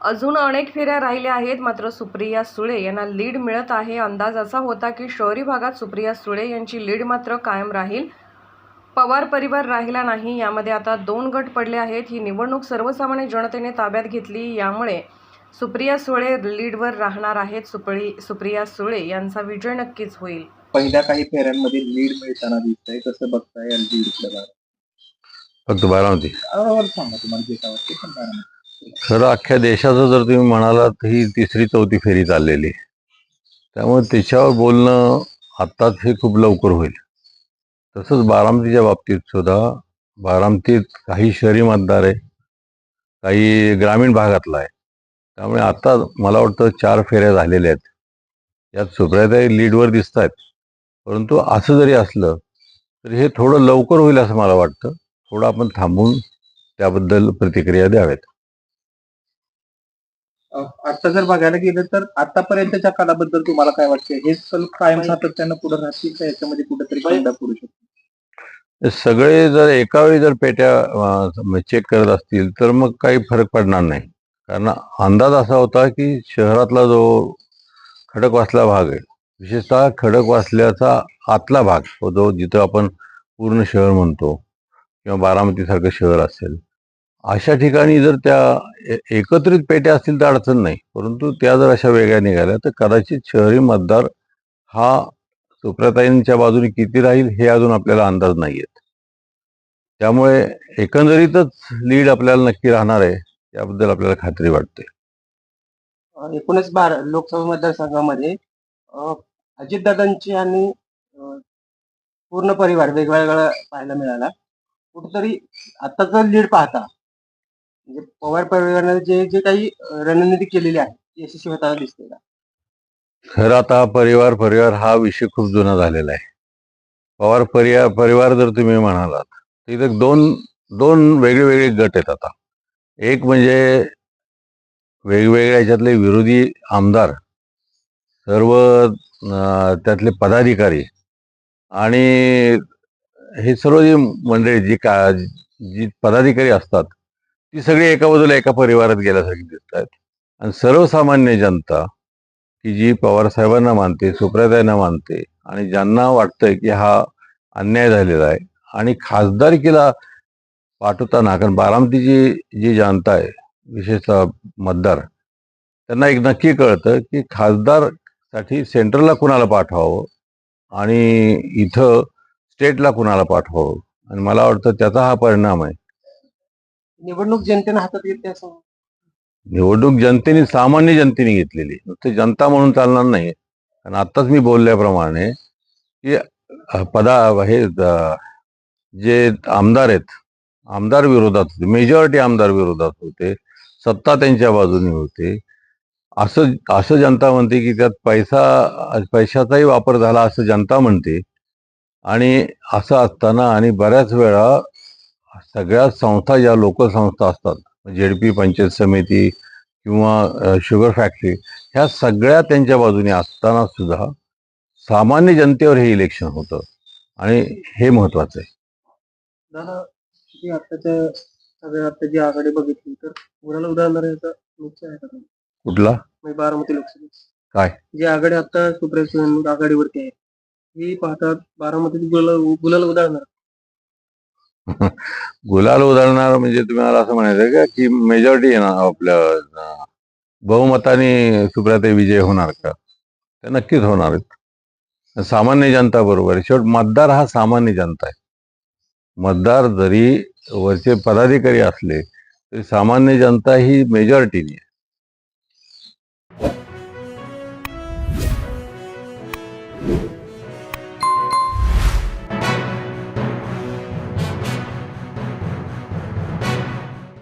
अजून अनेक फेऱ्या राहिल्या आहेत, मात्र सुप्रिया सुळे यांना लीड मिळत आहे. अंदाज असा होता की शहरी भागात सुप्रिया सुळे यांची लीड मात्र कायम राहील. पवार परिवार राहिला नाही. यामध्ये आता 2 गट पडले आहेत. ही निवडणूक सर्वसामान्य जनतेने ताब्यात घेतली. यामुळे सुप्रिया सुळे लीडवर राहणार आहेत. सुप्रिया सुळे यांचा विजय नक्कीच होईल. पहिल्या काही फेऱ्यांमध्ये लीड मिळताना दिसतंय, कसं बघताय या लीड? फक्त बारामती सांगा तुम्हाला जे काय वाटते पण बारामती. खरं अख्ख्या देशाचं जर तुम्ही म्हणालात तर ही 3री-4थी फेरी चाललेली, त्यामुळे त्याच्यावर बोलणं आत्ताच हे खूप लवकर होईल. तसंच बारामतीच्या बाबतीत सुद्धा बारामतीत काही शहरी मतदार आहे, काही ग्रामीण भागातला आहे. त्यामुळे आता मला वाटतं 4 फेऱ्या झालेल्या आहेत. यात सुप्रियाताई लीडवर दिसत आहेत. परंतु असं जरी असलं तरी हे थोडं लवकर होईल असं मला वाटतं. थोडं आपण थांबून त्याबद्दल प्रतिक्रिया द्याव्यात. आता जर बघायला गेलं तर आतापर्यंतच्या काळाबद्दल तुम्हाला काय वाटतं? हे सल कायम सातत्यानं पुढे राहतील का याच्यामध्ये कुठेतरी खंड पडू शकतो? सगळे जर एका वेळी जर पेट्या चेक करत असतील तर मग काही फरक पडणार नाही. कारण अंदाज असा होता की शहरातला जो खडकवासला भाग आहे, विशेषतः खडकवासल्याचा आतला भाग, जो जिथं आपण पूर्ण शहर म्हणतो किंवा बारामतीसारखं शहर असेल, अशा ठिकाणी जर त्या एकत्रित पेट्या असतील तर अडचण नाही. परंतु त्या जर अशा वेगळ्या निघाल्या तर कदाचित शहरी मतदार हा सुप्रियाताईंच्या बाजूने किती राहील हे अजून आपल्याला अंदाज नाही येत. त्यामुळे एकंदरीतच लीड आपल्याला नक्की राहणार आहे याबद्दल आपल्याला खात्री वाटते. 19 लोकसभा मतदारसंघामध्ये अजितदादांची आणि पूर्ण परिवार वेगवेगळा पाहायला मिळाला. कुठेतरी आताचा लीड पाहता म्हणजे पवार परिवाराने जे जे काही रणनीती केलेली आहे ती यशस्वी होताना दिसते का? खरं आता परिवार हा विषय खूप जुना झालेला आहे. पवार परिवार जर तुम्ही म्हणालात तर इथे दोन वेगळे गट आहेत आता. एक म्हणजे वेगवेगळ्या याच्यातले विरोधी आमदार, सर्व त्यातले पदाधिकारी आणि हे सर्व जी मंडळी जी पदाधिकारी असतात ती सगळी एका बाजूला एका परिवारात गेल्यासारखी दिसत आहेत. आणि सर्वसामान्य जनता की जी पवारसाहेबांना मानते, सुप्रियाताईंना मानते आणि ज्यांना वाटतंय की हा अन्याय झालेला आहे आणि खासदारकीला पाठवताना, कारण बारामतीची जी जनता आहे, विशेषतः मतदार, त्यांना एक नक्की कळतं की खासदारसाठी सेंट्रलला कुणाला पाठवावं आणि इथं स्टेटला कुणाला पाठवावं. आणि मला वाटतं त्याचा हा परिणाम आहे. निवडणूक जनतेने हातात घेतली असं निवडणूक सामान्य जनतेने घेतलेली, नुसते जनता म्हणून चालणार नाही. कारण आत्ताच मी बोलल्याप्रमाणे की हे जे आमदार आहेत, आमदार विरोधात होते, मेजॉरिटी आमदार विरोधात होते, सत्ता त्यांच्या बाजूने होते. असं जनता म्हणते की त्यात पैशाचाही वापर झाला असं जनता म्हणते. आणि असं असताना आणि बऱ्याच वेळा सगळ्या संस्था, ज्या लोकल संस्था असतात, झेडपी, पंचायत समिती किंवा शुगर फॅक्टरी, ह्या सगळ्या त्यांच्या बाजूने असताना सुद्धा सामान्य जनतेवर हे इलेक्शन होतं आणि हे महत्वाचं आहे. दादा, आताच्या सगळ्या आताची आघाडी बघितली तर कोणाला उदाहरण याचा निश्चय आहे का? कुठला? बारामती लोकसभेत काय जी आघाडी आता सुप्रिया आघाडीवरती आहे, ही पाहतात बारामतीत गुलाल उदाहरणार? गुलाल उधळणार म्हणजे तुम्हाला असं म्हणायचं का की मेजॉरिटी येणार, आपल्या बहुमताने सुप्रियाताई विजय होणार का? ते नक्कीच होणार आहेत. सामान्य जनता बरोबर आहे. शेवट मतदार हा सामान्य जनता आहे. मतदार जरी वरचे पदाधिकारी असले तरी सामान्य जनता ही मेजॉरिटीने आहे.